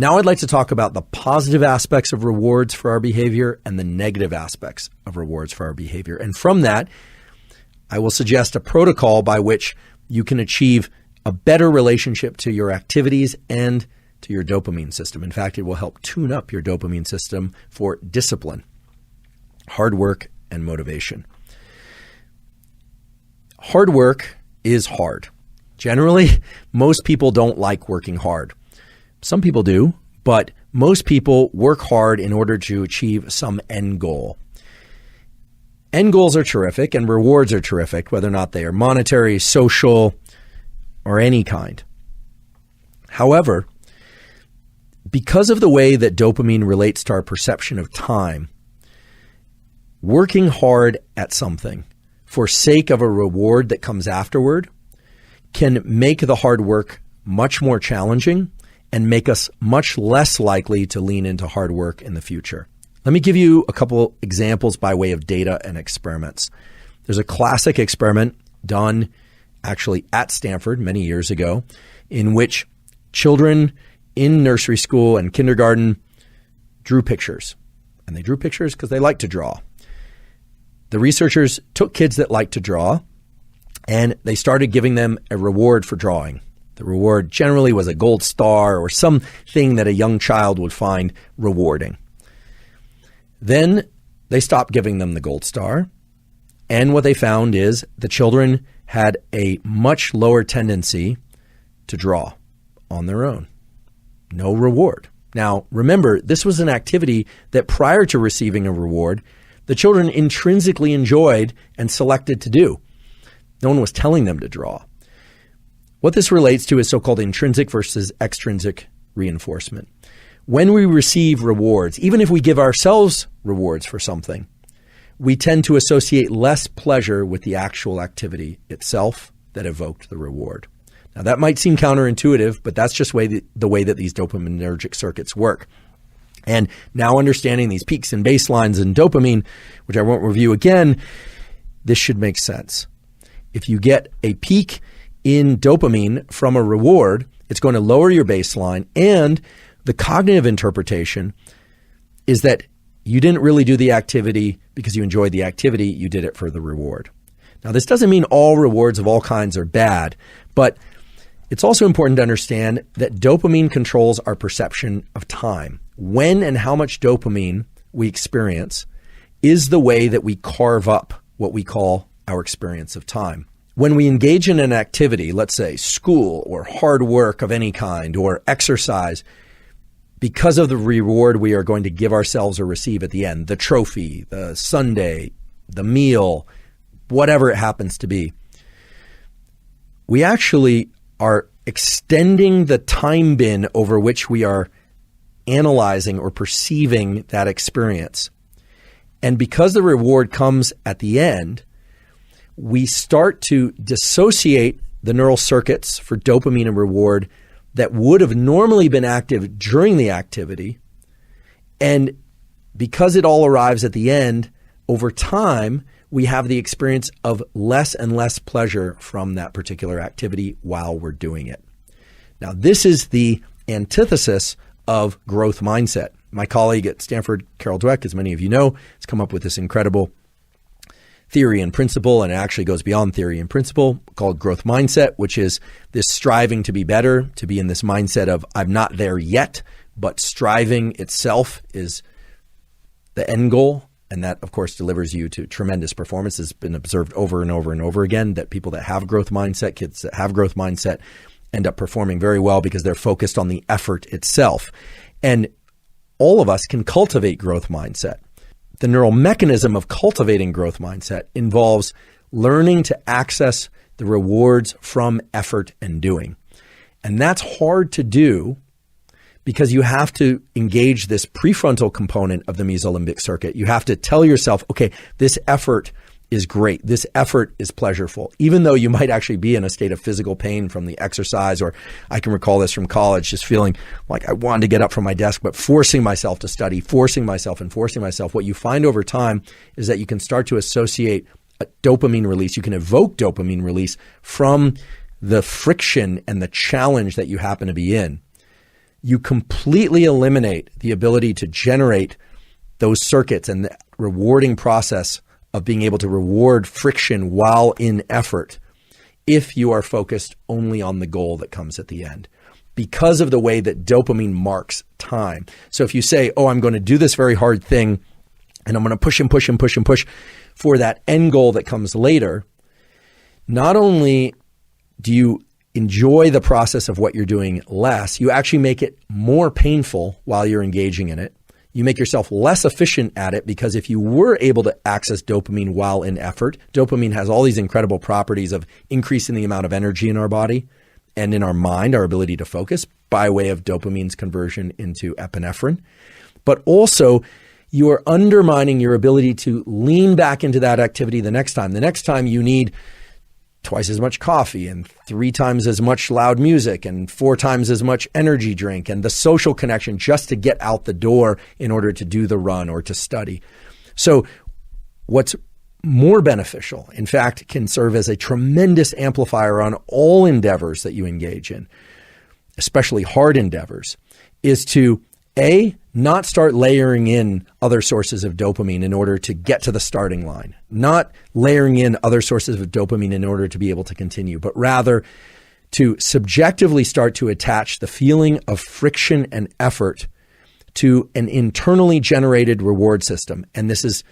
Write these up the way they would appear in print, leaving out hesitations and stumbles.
Now I'd like to talk about the positive aspects of rewards for our behavior and the negative aspects of rewards for our behavior. And from that, I will suggest a protocol by which you can achieve a better relationship to your activities and to your dopamine system. In fact, it will help tune up your dopamine system for discipline, hard work, and motivation. Hard work is hard. Generally, most people don't like working hard. Some people do, but most people work hard in order to achieve some end goal. End goals are terrific and rewards are terrific, whether or not they are monetary, social, or any kind. However, because of the way that dopamine relates to our perception of time, working hard at something for sake of a reward that comes afterward can make the hard work much more challenging and make us much less likely to lean into hard work in the future. Let me give you a couple examples by way of data and experiments. There's a classic experiment done actually at Stanford many years ago in which children in nursery school and kindergarten drew pictures. And they drew pictures because they like to draw. The researchers took kids that like to draw and they started giving them a reward for drawing. The reward generally was a gold star or something that a young child would find rewarding. Then they stopped giving them the gold star. And what they found is the children had a much lower tendency to draw on their own. No reward. Now, remember, this was an activity that prior to receiving a reward, the children intrinsically enjoyed and selected to do. No one was telling them to draw. What this relates to is so-called intrinsic versus extrinsic reinforcement. When we receive rewards, even if we give ourselves rewards for something, we tend to associate less pleasure with the actual activity itself that evoked the reward. Now, that might seem counterintuitive, but that's just the way that these dopaminergic circuits work. And now understanding these peaks and baselines in dopamine, which I won't review again, this should make sense. If you get a peak in dopamine from a reward, it's going to lower your baseline, and the cognitive interpretation is that you didn't really do the activity because you enjoyed the activity, you did it for the reward. Now, this doesn't mean all rewards of all kinds are bad, but it's also important to understand that dopamine controls our perception of time. When and how much dopamine we experience is the way that we carve up what we call our experience of time. When we engage in an activity, let's say school or hard work of any kind or exercise, because of the reward we are going to give ourselves or receive at the end, the trophy, the sundae, the meal, whatever it happens to be, we actually are extending the time bin over which we are analyzing or perceiving that experience. And because the reward comes at the end, we start to dissociate the neural circuits for dopamine and reward that would have normally been active during the activity. And because it all arrives at the end, over time, we have the experience of less and less pleasure from that particular activity while we're doing it. Now, this is the antithesis of growth mindset. My colleague at Stanford, Carol Dweck, as many of you know, has come up with this incredible theory and principle, and it actually goes beyond theory and principle, called growth mindset, which is this striving to be better, to be in this mindset of I'm not there yet, but striving itself is the end goal. And that, of course, delivers you to tremendous performance. It's been observed over and over and over again that people that have growth mindset, kids that have growth mindset, end up performing very well because they're focused on the effort itself. And all of us can cultivate growth mindset. The neural mechanism of cultivating growth mindset involves learning to access the rewards from effort and doing. And that's hard to do because you have to engage this prefrontal component of the mesolimbic circuit. You have to tell yourself, okay, this effort is great. This effort is pleasurable, even though you might actually be in a state of physical pain from the exercise, or I can recall this from college, just feeling like I wanted to get up from my desk, but forcing myself to study, forcing myself. What you find over time is that you can start to associate a dopamine release. You can evoke dopamine release from the friction and the challenge that you happen to be in. you completely eliminate the ability to generate those circuits and the rewarding process of being able to reward friction while in effort if you are focused only on the goal that comes at the end, because of the way that dopamine marks time. So if you say, oh, I'm going to do this very hard thing and I'm going to push and push and push and push for that end goal that comes later, not only do you enjoy the process of what you're doing less, you actually make it more painful while you're engaging in it. You make yourself less efficient at it, because if you were able to access dopamine while in effort, dopamine has all these incredible properties of increasing the amount of energy in our body and in our mind, our ability to focus by way of dopamine's conversion into epinephrine. But also, you are undermining your ability to lean back into that activity the next time. The next time you need twice as much coffee and 3 times as much loud music and 4 times as much energy drink and the social connection just to get out the door in order to do the run or to study. So what's more beneficial, in fact, can serve as a tremendous amplifier on all endeavors that you engage in, especially hard endeavors, is to not start layering in other sources of dopamine in order to get to the starting line, not layering in other sources of dopamine in order to be able to continue, but rather to subjectively start to attach the feeling of friction and effort to an internally generated reward system. And this is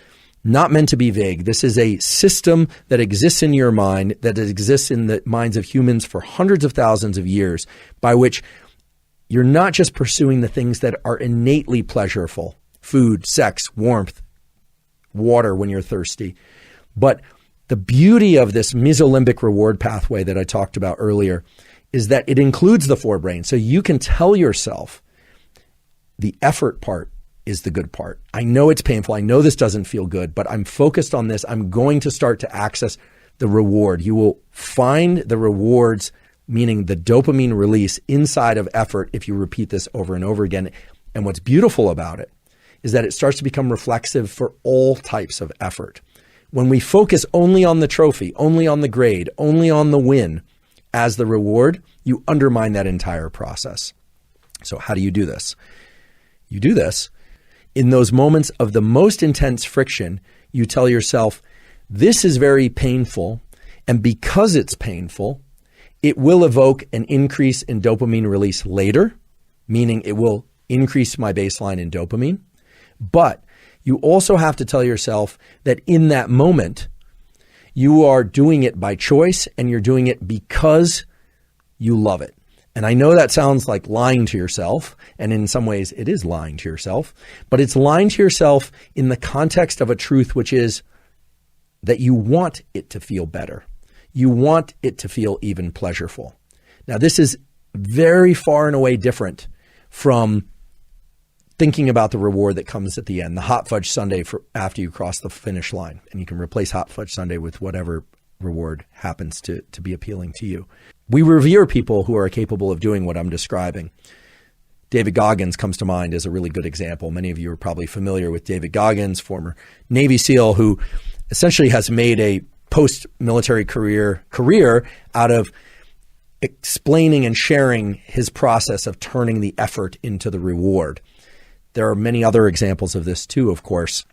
not meant to be vague. This is a system that exists in your mind, that exists in the minds of humans for hundreds of thousands of years, by which you're not just pursuing the things that are innately pleasurable, food, sex, warmth, water when you're thirsty, but the beauty of this mesolimbic reward pathway that I talked about earlier is that it includes the forebrain. So you can tell yourself the effort part is the good part. I know it's painful. I know this doesn't feel good, but I'm focused on this. I'm going to start to access the reward. You will find the rewards, meaning the dopamine release inside of effort, if you repeat this over and over again. And what's beautiful about it is that it starts to become reflexive for all types of effort. When we focus only on the trophy, only on the grade, only on the win as the reward, you undermine that entire process. So how do you do this? You do this in those moments of the most intense friction. You tell yourself, this is very painful, and because it's painful, it will evoke an increase in dopamine release later, meaning it will increase my baseline in dopamine. But you also have to tell yourself that in that moment, you are doing it by choice and you're doing it because you love it. And I know that sounds like lying to yourself, and in some ways it is lying to yourself, but it's lying to yourself in the context of a truth, which is that you want it to feel better. You want it to feel even pleasurable. Now, this is very far and away different from thinking about the reward that comes at the end, the hot fudge sundae for after you cross the finish line. And you can replace hot fudge sundae with whatever reward happens to be appealing to you. We revere people who are capable of doing what I'm describing. David Goggins comes to mind as a really good example. Many of you are probably familiar with David Goggins, former Navy SEAL, who essentially has made a post-military career out of explaining and sharing his process of turning the effort into the reward. There are many other examples of this too, of course.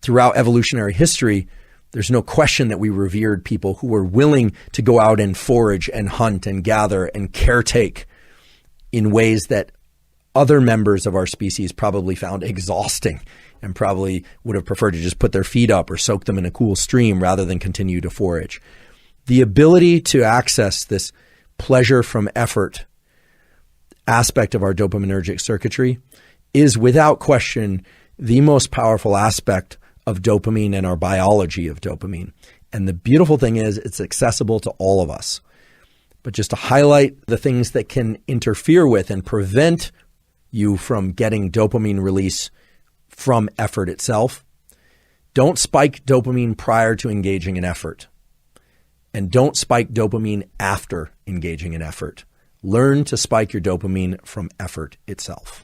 Throughout evolutionary history, there's no question that we revered people who were willing to go out and forage and hunt and gather and caretake in ways that other members of our species probably found exhausting and probably would have preferred to just put their feet up or soak them in a cool stream rather than continue to forage. The ability to access this pleasure from effort aspect of our dopaminergic circuitry is without question the most powerful aspect of dopamine and our biology of dopamine. And the beautiful thing is it's accessible to all of us. But just to highlight the things that can interfere with and prevent you from getting dopamine release from effort itself, don't spike dopamine prior to engaging in effort. And don't spike dopamine after engaging in effort. Learn to spike your dopamine from effort itself.